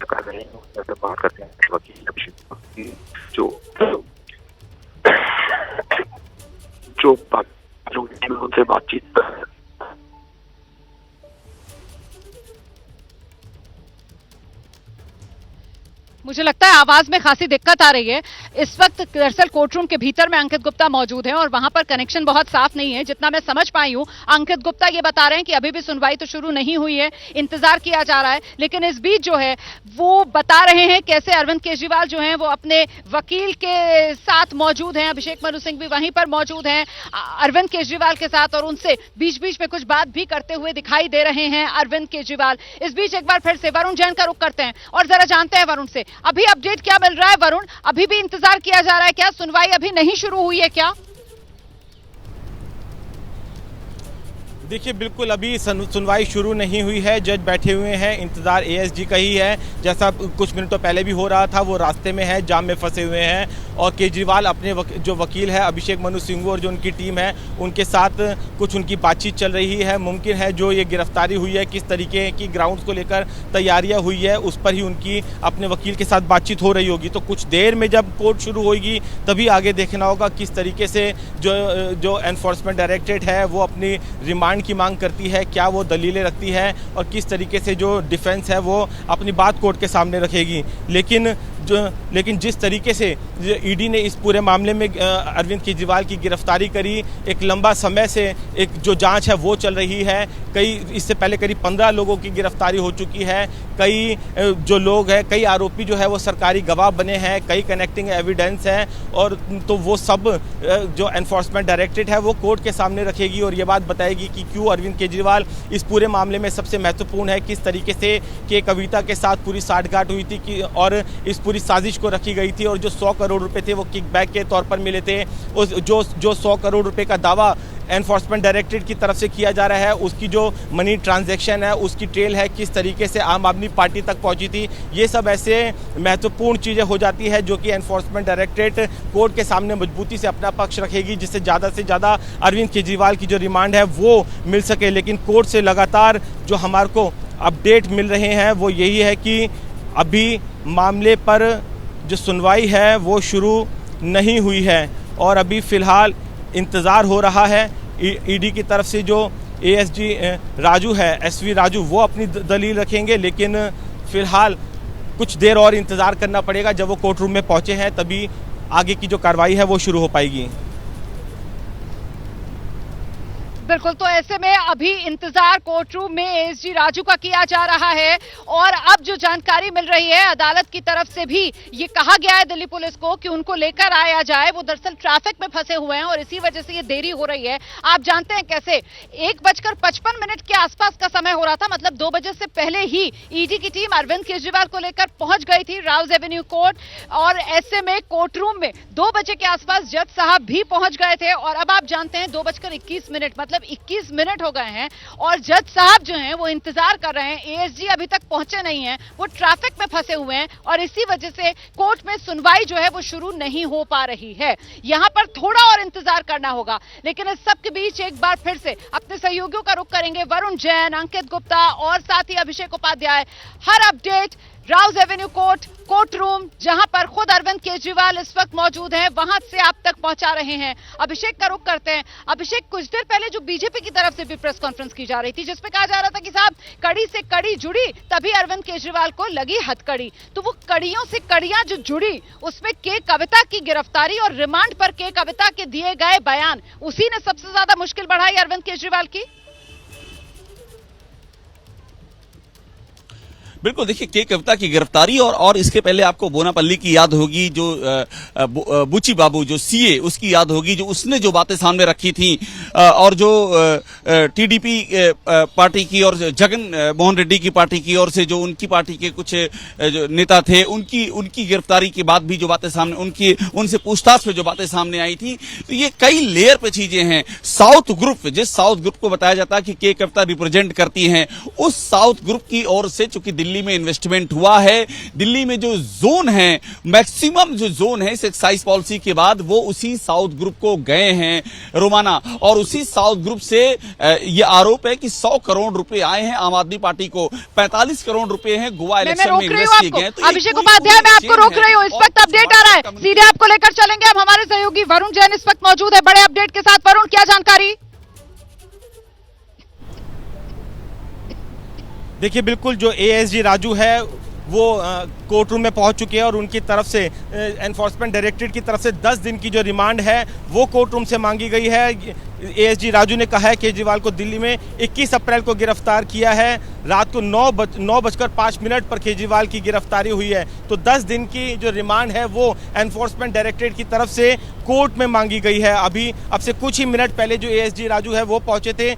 कर रहे हैं। बात करते हैं वकील अभिषेक जो उनसे बातचीत मुझे लगता है आवाज में खासी दिक्कत आ रही है। इस वक्त दरअसल कोर्ट रूम के भीतर में अंकित गुप्ता मौजूद हैं और वहां पर कनेक्शन बहुत साफ नहीं है। जितना मैं समझ पाई हूं, अंकित गुप्ता ये बता रहे हैं कि अभी भी सुनवाई तो शुरू नहीं हुई है, इंतजार किया जा रहा है। लेकिन इस बीच जो है वो बता रहे हैं कैसे अरविंद केजरीवाल जो है वो अपने वकील के साथ मौजूद हैं। अभिषेक मनु सिंह भी वहीं पर मौजूद हैं अरविंद केजरीवाल के साथ, और उनसे बीच बीच में कुछ बात भी करते हुए दिखाई दे रहे हैं अरविंद केजरीवाल। इस बीच एक बार फिर से वरुण जैन का रुख करते हैं और जरा जानते हैं वरुण से अभी अपडेट क्या मिल रहा है। वरुण, अभी भी इंतजार किया जा रहा है क्या? सुनवाई अभी नहीं शुरू हुई है क्या? देखिए, बिल्कुल अभी सुनवाई शुरू नहीं हुई है। जज बैठे हुए हैं, इंतजार एएसजी का ही है। जैसा कुछ मिनटों पहले भी हो रहा था, वो रास्ते में है, जाम में फंसे हुए हैं और केजरीवाल अपने जो वकील है अभिषेक मनु सिंह और जो उनकी टीम है उनके साथ कुछ उनकी बातचीत चल रही है। मुमकिन है जो ये गिरफ्तारी हुई है, किस तरीके की ग्राउंड्स को लेकर तैयारियां हुई है, उस पर ही उनकी अपने वकील के साथ बातचीत हो रही होगी। तो कुछ देर में जब कोर्ट शुरू होगी तभी आगे देखना होगा किस तरीके से जो एनफोर्समेंट डायरेक्टरेट है वो अपनी रिमांड की मांग करती है, क्या वो दलीलें रखती है और किस तरीके से जो डिफेंस है वो अपनी बात कोर्ट के सामने रखेगी। लेकिन जिस तरीके से ईडी ने इस पूरे मामले में अरविंद केजरीवाल की गिरफ्तारी करी, एक लंबा समय से एक जो जांच है वो चल रही है। इससे पहले करीब 15 लोगों की गिरफ्तारी हो चुकी है। कई जो लोग हैं, कई आरोपी जो है वो सरकारी गवाह बने हैं, कई कनेक्टिंग एविडेंस है, और तो वो सब जो एनफोर्समेंट डायरेक्टरेट है वो कोर्ट के सामने रखेगी और ये बात बताएगी कि क्यों अरविंद केजरीवाल इस पूरे मामले में सबसे महत्वपूर्ण है, किस तरीके से के कविता के साथ पूरी साठगांठ हुई थी कि और इस पूरी साजिश को रखी गई थी, और जो 100 करोड़ रुपए थे वो किकबैक के तौर पर मिले थे। उस जो 100 करोड़ रुपए का दावा एनफोर्समेंट डायरेक्टरेट की तरफ से किया जा रहा है, उसकी जो मनी ट्रांजैक्शन है उसकी ट्रेल है, किस तरीके से आम आदमी पार्टी तक पहुंची थी, ये सब ऐसे महत्वपूर्ण चीज़ें हो जाती है जो कि एनफोर्समेंट डायरेक्टरेट कोर्ट के सामने मजबूती से अपना पक्ष रखेगी, जिससे ज़्यादा से ज़्यादा अरविंद केजरीवाल की जो रिमांड है वो मिल सके। लेकिन कोर्ट से लगातार जो हमारे को अपडेट मिल रहे हैं वो यही है कि अभी मामले पर जो सुनवाई है वो शुरू नहीं हुई है और अभी फ़िलहाल इंतज़ार हो रहा है। ईडी की तरफ से जो एएसजी राजू है, एसवी राजू, वो अपनी दलील रखेंगे, लेकिन फ़िलहाल कुछ देर और इंतज़ार करना पड़ेगा। जब वो कोर्ट रूम में पहुँचे हैं तभी आगे की जो कार्रवाई है वो शुरू हो पाएगी। बिल्कुल, तो ऐसे में अभी इंतजार कोर्ट रूम में एएसजी राजू का किया जा रहा है और अब जो जानकारी मिल रही है अदालत की तरफ से भी ये कहा गया है दिल्ली पुलिस को कि उनको लेकर आया जाए। वो दरअसल ट्रैफिक में फंसे हुए हैं और इसी वजह से ये देरी हो रही है। आप जानते हैं कैसे 1:55 के आसपास का समय हो रहा था, मतलब 2 बजे से पहले ही ईडी की टीम अरविंद केजरीवाल को लेकर पहुंच गई थी राउज एवेन्यू कोर्ट, और ऐसे में कोर्ट रूम में 2 बजे के आसपास जज साहब भी पहुंच गए थे। और अब आप जानते हैं 2:21, मतलब 21 मिनट हो गए हैं और जज साहब जो हैं वो इंतजार कर रहे हैं। एएसजी अभी तक पहुंचे नहीं हैं, वो ट्रैफिक में फंसे हुए हैं और इसी वजह से कोर्ट में सुनवाई जो है वो शुरू नहीं हो पा रही है। यहां पर थोड़ा और इंतजार करना होगा। लेकिन इस सब के बीच एक बार फिर से अपने सहयोगियों का रुख करेंगे, वरुण जैन, अंकित गुप्ता और साथ ही अभिषेक उपाध्याय। हर update Rouse Avenue court room जहां पर खुद अरविंद केजरीवाल इस वक्त मौजूद हैं, वहां से आप तक पहुंचा रहे हैं। अभिषेक का रुख करते हैं। अभिषेक, कुछ देर पहले जो बीजेपी की तरफ से भी प्रेस कॉन्फ्रेंस की जा रही थी जिसमें कहा जा रहा था कि साहब कड़ी से कड़ी जुड़ी तभी अरविंद केजरीवाल को लगी हथकड़ी, तो वो कड़ियों से कड़ियां जो जुड़ी उसमें के कविता की गिरफ्तारी और रिमांड पर के कविता के दिए गए बयान, उसी ने सबसे ज्यादा मुश्किल बढ़ाई अरविंद केजरीवाल की। बिल्कुल, देखिए के कविता की गिरफ्तारी और इसके पहले आपको बोनापल्ली की याद होगी, जो बुची बाबू जो सीए, उसकी याद होगी, जो उसने जो बातें सामने रखी थी, और जो टीडीपी पार्टी की और जगन मोहन रेड्डी की पार्टी की ओर से जो उनकी पार्टी के कुछ जो नेता थे उनकी गिरफ्तारी के बाद भी जो बातें सामने उनसे पूछताछ में जो बातें सामने आई थी, तो ये कई लेयर पे चीजें हैं। साउथ ग्रुप, जिस साउथ ग्रुप को बताया जाता है कि के कविता रिप्रेजेंट करती हैं, उस साउथ ग्रुप की ओर से चूंकि दिल्ली में इन्वेस्टमेंट हुआ है। दिल्ली में जो जोन है, मैक्सिमम जो जोन है इस एक्साइज पॉलिसी के बाद, वो उसी साउथ ग्रुप को गए हैं रोमाना। और उसी साउथ ग्रुप से ये आरोप है कि 100 करोड़ रुपए आए हैं आम आदमी पार्टी को, 45 करोड़ रुपए हैं गोवा इलेक्शन में इन्वेस्ट किए गए। अभिषेक उपाध्याय, मैं आपको रोक रही हूँ, इस वक्त अपडेट आ रहा है, सीधे आपको लेकर चलेंगे। अब हमारे सहयोगी वरुण जैन इस वक्त मौजूद है बड़े अपडेट के साथ। वरुण, क्या जानकारी? देखिए, बिल्कुल जो एएसजी राजू है वो कोर्ट रूम में पहुंच चुके हैं और उनकी तरफ से एनफोर्समेंट डायरेक्टरेट की तरफ से 10 दिन की जो रिमांड है वो कोर्ट रूम से मांगी गई है। एएसजी राजू ने कहा है केजरीवाल को दिल्ली में 21 अप्रैल को गिरफ्तार किया है। रात को 9:05 पर केजरीवाल की गिरफ्तारी हुई है। तो 10 दिन की जो रिमांड है वो एनफोर्समेंट डायरेक्टरेट की तरफ से कोर्ट में मांगी गई है। अभी अब से कुछ ही मिनट पहले जो एएसजी राजू है वो पहुंचे थे।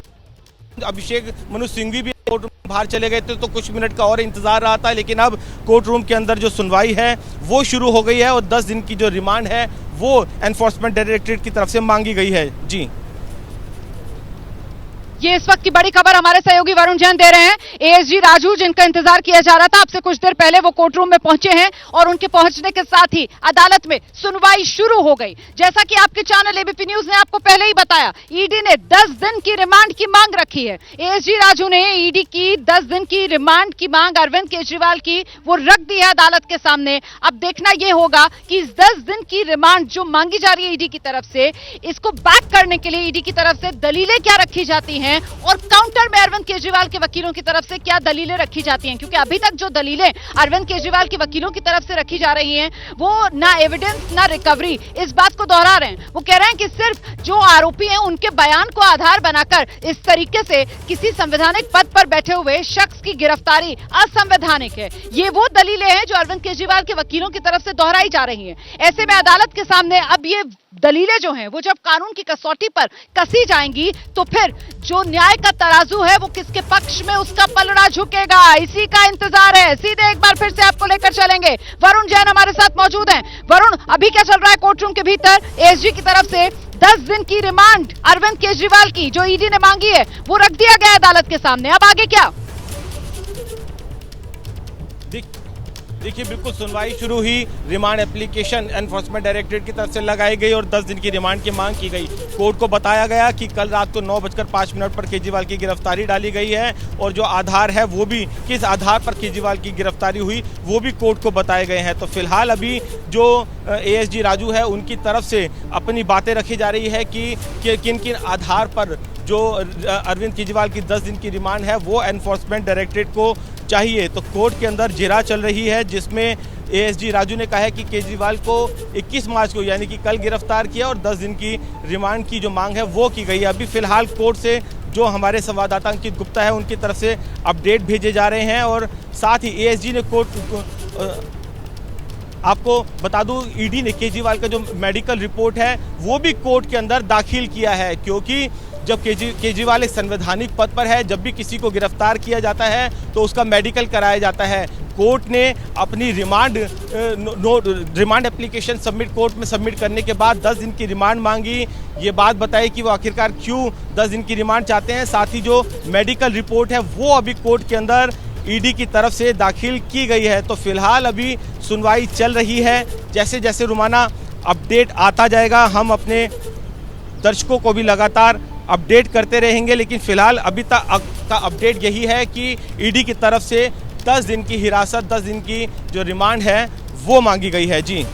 अभिषेक मनु सिंघवी भी कोर्ट रूम बाहर चले गए थे, तो कुछ मिनट का और इंतजार रहा था, लेकिन अब कोर्ट रूम के अंदर जो सुनवाई है वो शुरू हो गई है और 10 दिन की जो रिमांड है वो एनफोर्समेंट डायरेक्टरेट की तरफ से मांगी गई है। जी, ये इस वक्त की बड़ी खबर हमारे सहयोगी वरुण जैन दे रहे हैं। एएसजी राजू, जिनका इंतजार किया जा रहा था, अब से कुछ देर पहले वो कोर्ट रूम में पहुंचे हैं और उनके पहुंचने के साथ ही अदालत में सुनवाई शुरू हो गई। जैसा कि आपके चैनल एबीपी न्यूज ने आपको पहले ही बताया, ईडी ने 10 दिन की रिमांड की मांग रखी है। एएसजी राजू ने ईडी की 10 दिन की रिमांड की मांग अरविंद केजरीवाल की वो रख दी है अदालत के सामने। अब देखना यह होगा कि इस 10 दिन की रिमांड जो मांगी जा रही है ईडी की तरफ से, इसको बैक करने के लिए ईडी की तरफ से दलीलें क्या रखी जाती हैं और काउंटर में अरविंद केजरीवाल के वकीलों की तरफ से क्या दलीलें रखी जाती हैं। क्योंकि अभी तक जो दलीलें अरविंद केजरीवाल के वकीलों की तरफ से रखी जा रही हैं वो ना एविडेंस ना रिकवरी, इस बात को दोहरा रहे हैं। वो कह रहे हैं कि सिर्फ जो आरोपी हैं उनके बयान को आधार बनाकर इस तरीके से किसी संवैधानिक पद पर बैठे हुए शख्स की गिरफ्तारी असंवैधानिक है। ये वो दलीलें हैं जो अरविंद केजरीवाल के वकीलों की तरफ से दोहराई जा रही हैं। ऐसे में अदालत के सामने अब ये दलीलें जो हैं वो जब कानून की कसौटी पर कसी जाएंगी तो फिर जो न्याय का तराजू है वो किसके पक्ष में उसका पलड़ा झुकेगा, इसी का इंतजार है। सीधे एक बार फिर से आपको लेकर चलेंगे। वरुण जैन हमारे साथ मौजूद हैं। वरुण, अभी क्या चल रहा है कोर्ट रूम के भीतर? एएसजी की तरफ से 10 दिन की रिमांड अरविंद केजरीवाल की जो ईडी ने मांगी है वो रख दिया गया अदालत के सामने। अब आगे क्या? देखिए, बिल्कुल सुनवाई शुरू हुई। रिमांड एप्लीकेशन एनफोर्समेंट डायरेक्टरेट की तरफ से लगाई गई और 10 दिन की रिमांड की मांग की गई। कोर्ट को बताया गया कि कल रात को 9:05 पर केजरीवाल की गिरफ्तारी डाली गई है और जो आधार है वो भी किस आधार पर केजरीवाल की गिरफ्तारी हुई वो भी कोर्ट को बताए गए हैं। तो फिलहाल अभी जो एएसजी राजू है उनकी तरफ से अपनी बातें रखी जा रही है कि किन किन आधार पर जो अरविंद केजरीवाल की 10 दिन की रिमांड है वो एनफोर्समेंट डायरेक्टरेट को चाहिए। तो कोर्ट के अंदर जिरा चल रही है जिसमें एएसजी राजू ने कहा है कि केजरीवाल को 21 मार्च को यानी कि कल गिरफ्तार किया और 10 दिन की रिमांड की जो मांग है वो की गई है। अभी फिलहाल कोर्ट से जो हमारे संवाददाता अंकित गुप्ता है उनकी तरफ से अपडेट भेजे जा रहे हैं और साथ ही एएसजी ने आपको बता दूं, ईडी ने केजरीवाल का जो मेडिकल रिपोर्ट है वो भी कोर्ट के अंदर दाखिल किया है। क्योंकि जब केजरीवाल एक संवैधानिक पद पर है, जब भी किसी को गिरफ्तार किया जाता है तो उसका मेडिकल कराया जाता है। कोर्ट ने अपनी रिमांड एप्लीकेशन कोर्ट में सबमिट करने के बाद 10 दिन की रिमांड मांगी। ये बात बताई कि वो आखिरकार क्यों 10 दिन की रिमांड चाहते हैं। साथ ही जो मेडिकल रिपोर्ट है वो अभी कोर्ट के अंदर ईडी की तरफ से दाखिल की गई है। तो फिलहाल अभी सुनवाई चल रही है। जैसे जैसे रोमाना अपडेट आता जाएगा हम अपने दर्शकों को भी लगातार अपडेट करते रहेंगे, लेकिन फिलहाल अभी तक का अपडेट यही है कि ईडी की तरफ से 10 दिन की हिरासत, 10 दिन की जो रिमांड है वो मांगी गई है। जी,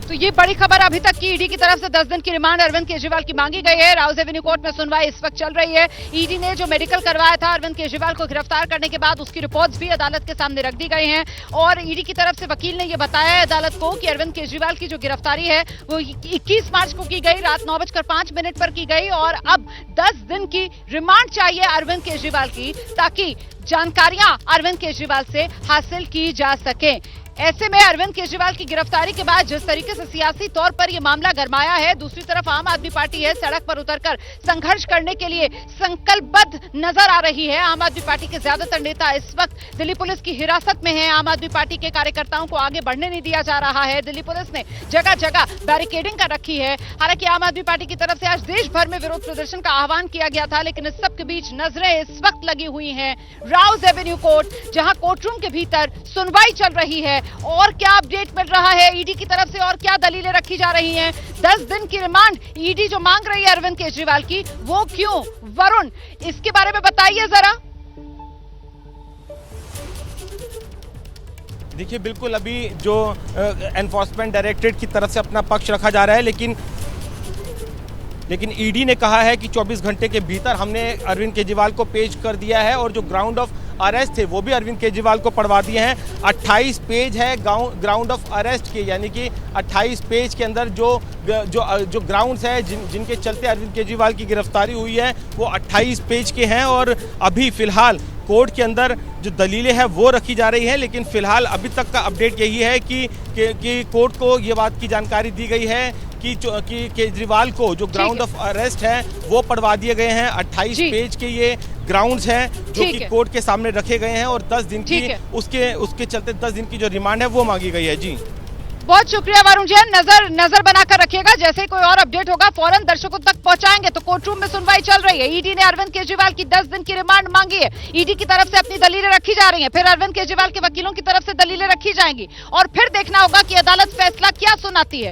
तो ये बड़ी खबर अभी तक की ईडी की तरफ से 10 दिन की रिमांड अरविंद केजरीवाल की मांगी गई है। राउज एवेन्यू कोर्ट में सुनवाई इस वक्त चल रही है। ईडी ने जो मेडिकल करवाया था अरविंद केजरीवाल को गिरफ्तार करने के बाद उसकी रिपोर्ट्स भी अदालत के सामने रख दी गई हैं और ईडी की तरफ से वकील ने यह बताया है अदालत को कि अरविंद केजरीवाल की जो गिरफ्तारी है वो 21 मार्च को की गई, रात 9:05 पर की गई और अब 10 दिन की रिमांड चाहिए अरविंद केजरीवाल की ताकि जानकारियां अरविंद केजरीवाल से हासिल की जा सके। ऐसे में अरविंद केजरीवाल की गिरफ्तारी के बाद जिस तरीके से सियासी तौर पर यह मामला गरमाया है, दूसरी तरफ आम आदमी पार्टी है सड़क पर उतरकर संघर्ष करने के लिए संकल्पबद्ध नजर आ रही है। आम आदमी पार्टी के ज्यादातर नेता इस वक्त दिल्ली पुलिस की हिरासत में हैं। आम आदमी पार्टी के कार्यकर्ताओं को आगे बढ़ने नहीं दिया जा रहा है। दिल्ली पुलिस ने जगह जगह बैरिकेडिंग कर रखी है। हालांकि आम आदमी पार्टी की तरफ से आज देश भर में विरोध प्रदर्शन का आह्वान किया गया था, लेकिन इस सब के बीच नजरें इस वक्त लगी हुई हैं राउज एवेन्यू कोर्ट, जहां कोर्टरूम के भीतर सुनवाई चल रही है। और क्या अपडेट मिल रहा है ईडी की तरफ से और क्या दलीलें रखी जा रही हैं? 10 दिन की रिमांड ईडी जो मांग रही है अरविंद केजरीवाल की, वो क्यों? वरुण, इसके बारे में बताइए जरा। देखिए, बिल्कुल अभी जो एनफोर्समेंट डायरेक्टरेट की तरफ से अपना पक्ष रखा जा रहा है, लेकिन ईडी ने कहा है कि 24 घंटे के भीतर हमने अरविंद केजरीवाल को पेश कर दिया है और जो ग्राउंड ऑफ अरेस्ट थे वो भी अरविंद केजरीवाल को पढ़वा दिए हैं। 28 पेज है ग्राउंड ऑफ अरेस्ट के, यानी कि 28 पेज के अंदर जो ग्राउंड्स है जिनके चलते अरविंद केजरीवाल की गिरफ्तारी हुई है वो 28 पेज के हैं। और अभी फिलहाल कोर्ट के अंदर जो दलीलें हैं वो रखी जा रही हैं, लेकिन फिलहाल अभी तक का अपडेट यही है कि कोर्ट को ये बात की जानकारी दी गई है कि केजरीवाल को जो ग्राउंड ऑफ अरेस्ट है वो पढ़वा दिए गए हैं। 28 पेज के ये ग्राउंड्स हैं जो कि कोर्ट के सामने रखे गए हैं और 10 दिन की उसके चलते 10 दिन की जो रिमांड है वो मांगी गई है। जी, बहुत शुक्रिया वरुण जैन। नजर बनाकर रखिएगा, जैसे ही कोई और अपडेट होगा फौरन दर्शकों तक पहुंचाएंगे। तो कोर्टरूम में सुनवाई चल रही है। ईडी ने अरविंद केजरीवाल की 10 दिन की रिमांड मांगी है। ईडी की तरफ से अपनी दलीलें रखी जा रही हैं, फिर अरविंद केजरीवाल के वकीलों की तरफ से दलीलें रखी जाएंगी और फिर देखना होगा कि अदालत फैसला क्या सुनाती है।